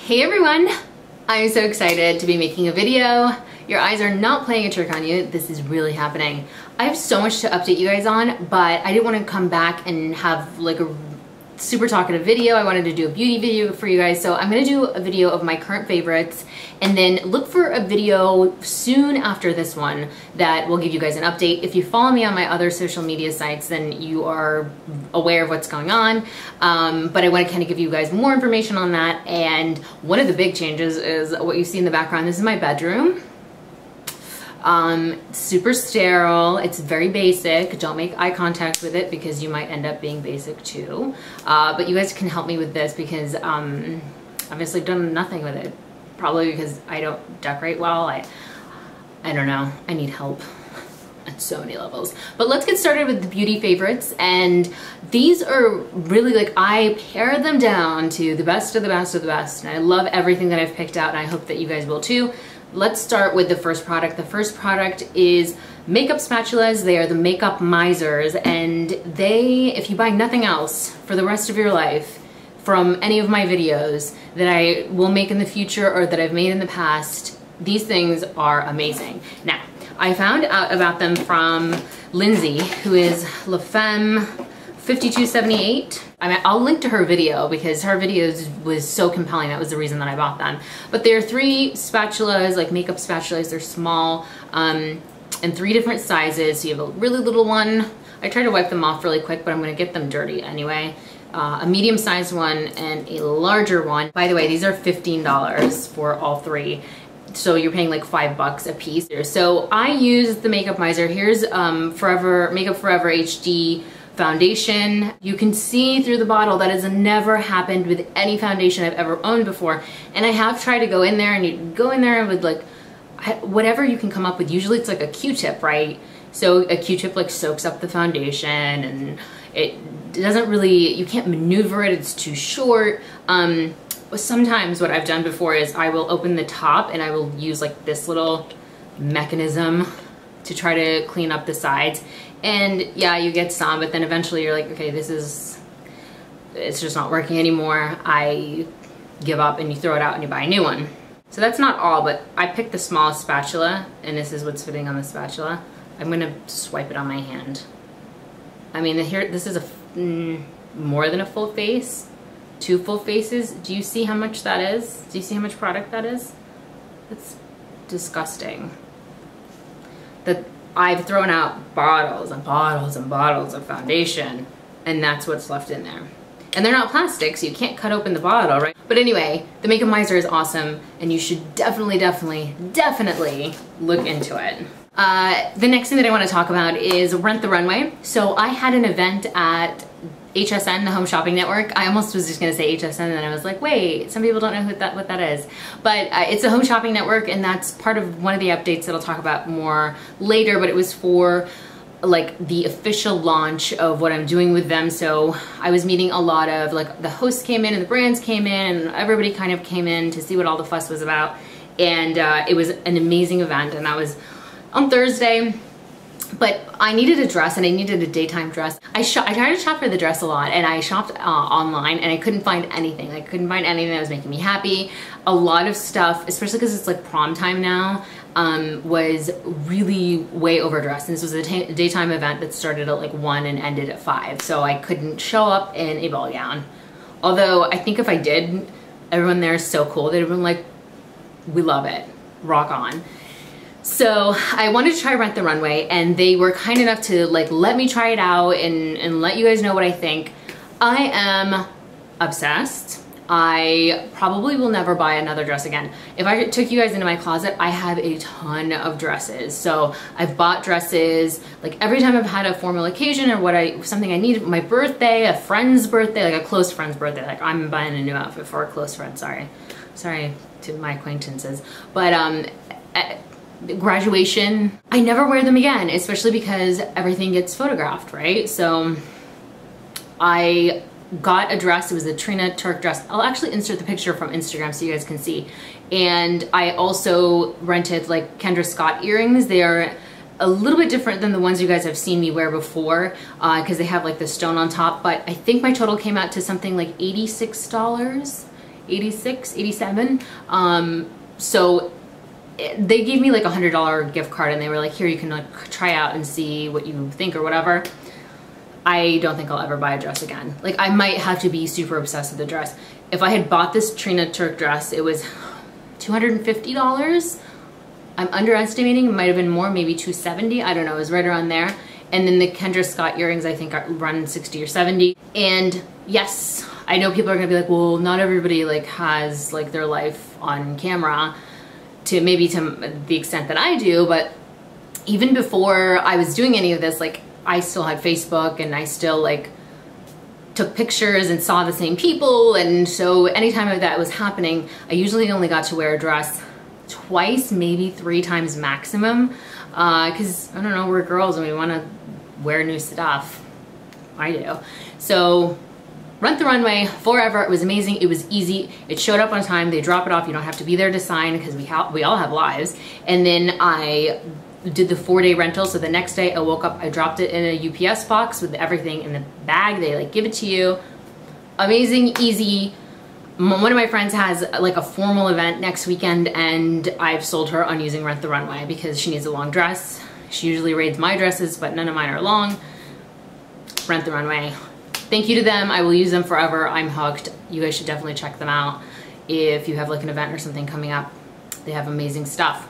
Hey everyone! I'm so excited to be making a video. Your eyes are not playing a trick on you. This is really happening. I have so much to update you guys on, but I didn't want to come back and have like a super talkative video. I wanted to do a beauty video for you guys, so I'm going to do a video of my current favorites and then look for a video soon after this one that will give you guys an update. If you follow me on my other social media sites, then you are aware of what's going on, but I want to kind of give you guys more information on that. And one of the big changes is what you see in the background. This is my bedroom. Super sterile. It's very basic. Don't make eye contact with it because you might end up being basic too. But you guys can help me with this because obviously I've done nothing with it. Probably because I don't decorate well. I don't know. I need help at so many levels. But let's get started with the beauty favorites. And these are really like, I pared them down to the best of the best of the best. And I love everything that I've picked out, and I hope that you guys will too. Let's start with the first product. The first product is makeup spatulas. They are the makeup misers, and they, if you buy nothing else for the rest of your life from any of my videos that I will make in the future or that I've made in the past, these things are amazing. Now, I found out about them from Lindsay, who is La Femme 5278. I mean, I'll link to her video because her videos was so compelling. That was the reason that I bought them. But there are 3 spatulas, like makeup spatulas. They're small and 3 different sizes. So you have a really little one. I try to wipe them off really quick, but I'm gonna get them dirty anyway. A medium-sized one and a larger one. By the way, these are $15 for all 3. So you're paying like $5 a piece. So I use the Makeup Miser. Here's Makeup Forever HD foundation. You can see through the bottle that has never happened with any foundation I've ever owned before. And I have tried to go in there, and you go in there with like whatever you can come up with. Usually it's like a Q-tip, right? So a Q-tip like soaks up the foundation, and it doesn't really, you can't maneuver it, it's too short. Sometimes what I've done before is I will open the top and I will use like this little mechanism to try to clean up the sides. And yeah, you get some, but then eventually you're like, okay, it's just not working anymore. I give up, and you throw it out and you buy a new one. So that's not all, but I picked the smallest spatula, and this is what's fitting on the spatula. I'm gonna swipe it on my hand. I mean, this is more than a full face, 2 full faces. Do you see how much that is? Do you see how much product that is? It's disgusting. I've thrown out bottles and bottles and bottles of foundation, and that's what's left in there. And they're not plastic, so you can't cut open the bottle, right? But anyway, the Makeup Miser is awesome, and you should definitely look into it. The next thing that I want to talk about is Rent the Runway. So I had an event at HSN, the Home Shopping Network. I almost was just gonna say HSN, and then I was like, wait, some people don't know what that is. But it's a Home Shopping Network, and that's part of one of the updates that I'll talk about more later, but it was for like the official launch of what I'm doing with them. So I was meeting a lot of, like, the hosts came in and the brands came in, and everybody kind of came in to see what all the fuss was about. And it was an amazing event, and that was on Thursday. But I needed a dress, and I needed a daytime dress. I tried to shop for the dress a lot, and I shopped online, and I couldn't find anything. I couldn't find anything that was making me happy. A lot of stuff, especially because it's like prom time now, was really way overdressed. And this was a daytime event that started at like 1 and ended at 5. So I couldn't show up in a ball gown. Although I think if I did, everyone there is so cool. They'd have been like, we love it, rock on. So I wanted to try Rent the Runway, and they were kind enough to like let me try it out and let you guys know what I think. I am obsessed. I probably will never buy another dress again. If I took you guys into my closet, I have a ton of dresses. So I've bought dresses like every time I've had a formal occasion or something I need, my birthday, a friend's birthday, like a close friend's birthday. Like, I'm buying a new outfit for a close friend. Sorry to my acquaintances, but graduation, I never wear them again, especially because everything gets photographed, right? So I got a dress. It was a Trina Turk dress. I'll actually insert the picture from Instagram so you guys can see. And I also rented like Kendra Scott earrings. They are a little bit different than the ones you guys have seen me wear before because they have like the stone on top, but I think my total came out to something like $86. $86, $87. So they gave me like a $100 gift card and they were like, here, you can like try out and see what you think or whatever. I don't think I'll ever buy a dress again. Like I might have to be super obsessed with the dress. If I had bought this Trina Turk dress, it was $250. I'm underestimating, it might have been more, maybe $270. I don't know, it was right around there. And then the Kendra Scott earrings, I think run 60 or 70. And yes, I know people are gonna be like, well, not everybody like has like their life on camera to maybe to the extent that I do, but even before I was doing any of this, like I still had Facebook and I still like took pictures and saw the same people. And so anytime that was happening, I usually only got to wear a dress twice, maybe 3 times maximum. Cause I don't know, we're girls and we wanna wear new stuff. I do. So Rent the Runway forever. It was amazing. It was easy. It showed up on time. They drop it off. You don't have to be there to sign because we all have lives. And then I did the 4-day rental. So the next day I woke up, I dropped it in a UPS box with everything in the bag. They like give it to you. Amazing, easy. One of my friends has like a formal event next weekend and I've sold her on using Rent the Runway because she needs a long dress. She usually raids my dresses, but none of mine are long. Rent the Runway. Thank you to them. I will use them forever. I'm hooked. You guys should definitely check them out if you have like an event or something coming up. They have amazing stuff.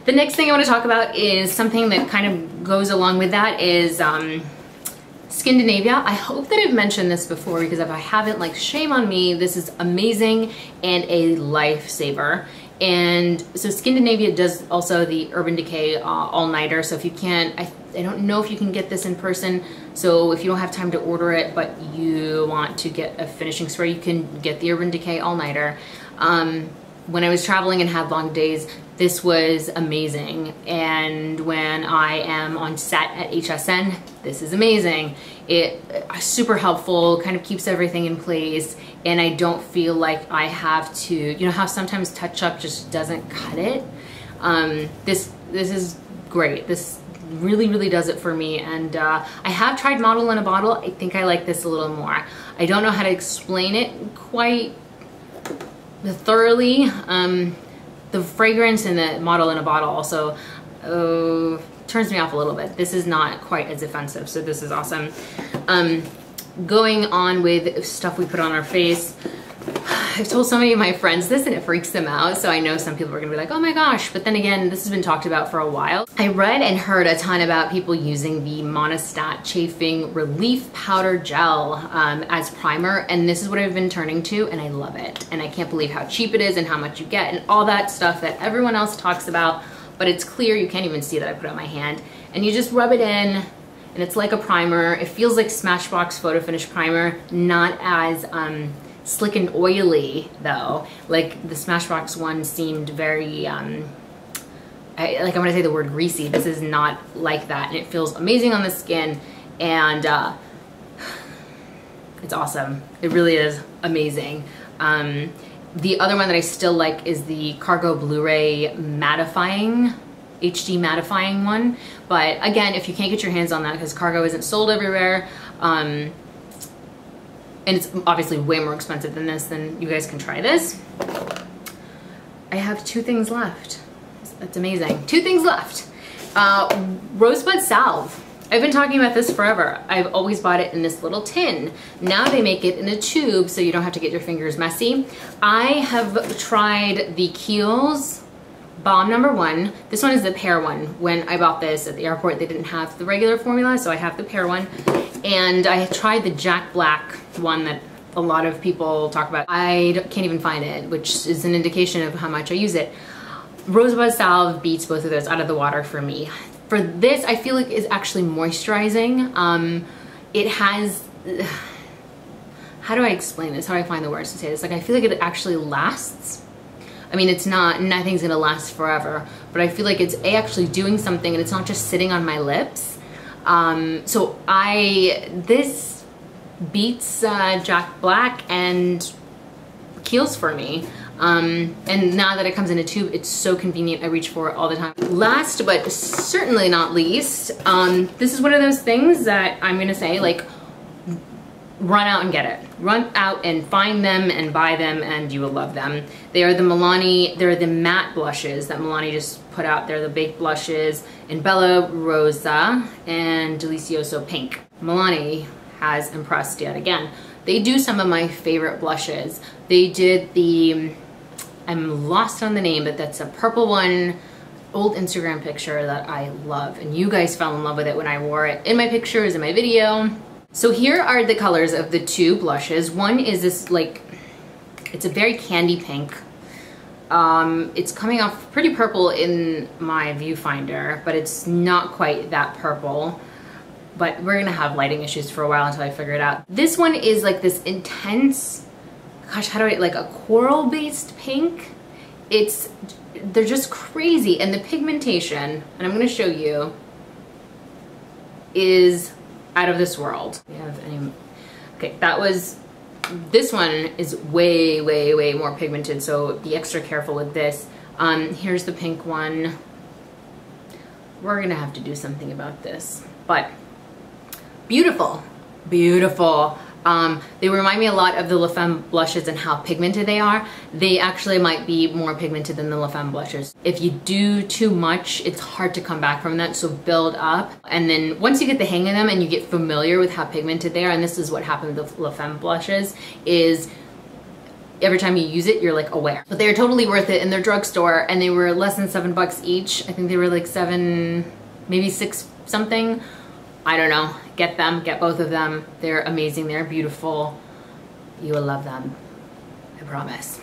The next thing I want to talk about is something that kind of goes along with that is Scandinavia. I hope that I've mentioned this before because if I haven't, like shame on me. This is amazing and a lifesaver. And so Scandinavia does also the Urban Decay all-nighter. So if you can't, I don't know if you can get this in person. So if you don't have time to order it, but you want to get a finishing spray, you can get the Urban Decay all-nighter. When I was traveling and had long days, this was amazing. And when I am on set at HSN, this is amazing. It super helpful, kind of keeps everything in place, and I don't feel like I have to, you know how sometimes touch up just doesn't cut it? This is great. This really does it for me. And I have tried Model in a Bottle. I think I like this a little more. I don't know how to explain it quite thoroughly. The fragrance in the Model in a Bottle also turns me off a little bit. This is not quite as offensive, so this is awesome. Going on with stuff we put on our face, I've told so many of my friends this and it freaks them out, so I know some people are gonna be like, oh my gosh, but then again, this has been talked about for a while. I read and heard a ton about people using the Monistat Chafing Relief Powder Gel as primer, and this is what I've been turning to, and I love it. And I can't believe how cheap it is and how much you get and all that stuff that everyone else talks about, but it's clear, you can't even see that I put it on my hand. And you just rub it in, and it's like a primer. It feels like Smashbox Photo Finish Primer, not as slick and oily though. Like the Smashbox one seemed very, I'm gonna say the word greasy. This is not like that, and it feels amazing on the skin, and it's awesome. It really is amazing. The other one that I still like is the Cargo Blu-ray mattifying, HD mattifying one. But again, if you can't get your hands on that because Cargo isn't sold everywhere, and it's obviously way more expensive than this, then you guys can try this. I have 2 things left. That's amazing. 2 things left. Rosebud Salve. I've been talking about this forever. I've always bought it in this little tin. Now they make it in a tube so you don't have to get your fingers messy. I have tried the Kiehl's Balm number 1. This one is the pear one. When I bought this at the airport, they didn't have the regular formula, so I have the pear one. And I tried the Jack Black one that a lot of people talk about. I can't even find it, which is an indication of how much I use it. Rosebud Salve beats both of those out of the water for me. For this, I feel like it's actually moisturizing. It has, how do I explain this? How do I find the words to say this? Like, I feel like it actually lasts. I mean, it's not, nothing's gonna last forever, but I feel like it's actually doing something and it's not just sitting on my lips. So this beats Jack Black and Kiehl's for me. And now that it comes in a tube, it's so convenient. I reach for it all the time. Last but certainly not least, this is one of those things that I'm gonna say, like, run out and get it. Run out and find them and buy them, and you will love them. They are the Milani, they're the matte blushes that Milani just put out. They're the baked blushes in Bella, Rosa, and Delizioso Pink. Milani has impressed yet again. They do some of my favorite blushes. They did the, I'm lost on the name, but that's a purple one, old Instagram picture that I love. And you guys fell in love with it when I wore it in my pictures, in my video. So here are the colors of the two blushes. One is this like, it's a very candy pink. It's coming off pretty purple in my viewfinder, but it's not quite that purple. But we're gonna have lighting issues for a while until I figure it out. This one is like this intense, gosh, how do I, like a coral-based pink. They're just crazy, and the pigmentation, and I'm gonna show you, is out of this world. We have any, okay, this one is way, way, way more pigmented, so be extra careful with this. Here's the pink one. We're gonna have to do something about this, but beautiful, beautiful. They remind me a lot of the La Femme blushes and how pigmented they are. They actually might be more pigmented than the La Femme blushes. If you do too much, it's hard to come back from that, so build up. And then once you get the hang of them and you get familiar with how pigmented they are, and this is what happened with the La Femme blushes, is every time you use it, you're like aware. But they're totally worth it in their drugstore, and they were less than $7 each. I think they were like 7, maybe 6 something. I don't know. Get them, get both of them. They're amazing, they're beautiful. You will love them, I promise.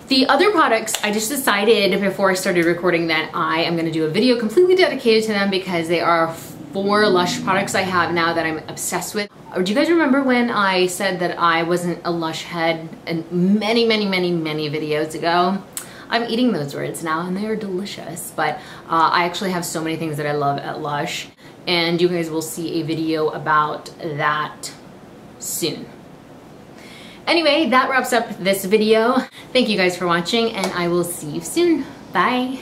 The other products, I just decided before I started recording that I am gonna do a video completely dedicated to them because they are 4 Lush products I have now that I'm obsessed with. Do you guys remember when I said that I wasn't a Lush head and many, many, many, many videos ago? I'm eating those words now and they are delicious, but I actually have so many things that I love at Lush. And you guys will see a video about that soon. Anyway, that wraps up this video. Thank you guys for watching, and I will see you soon. Bye.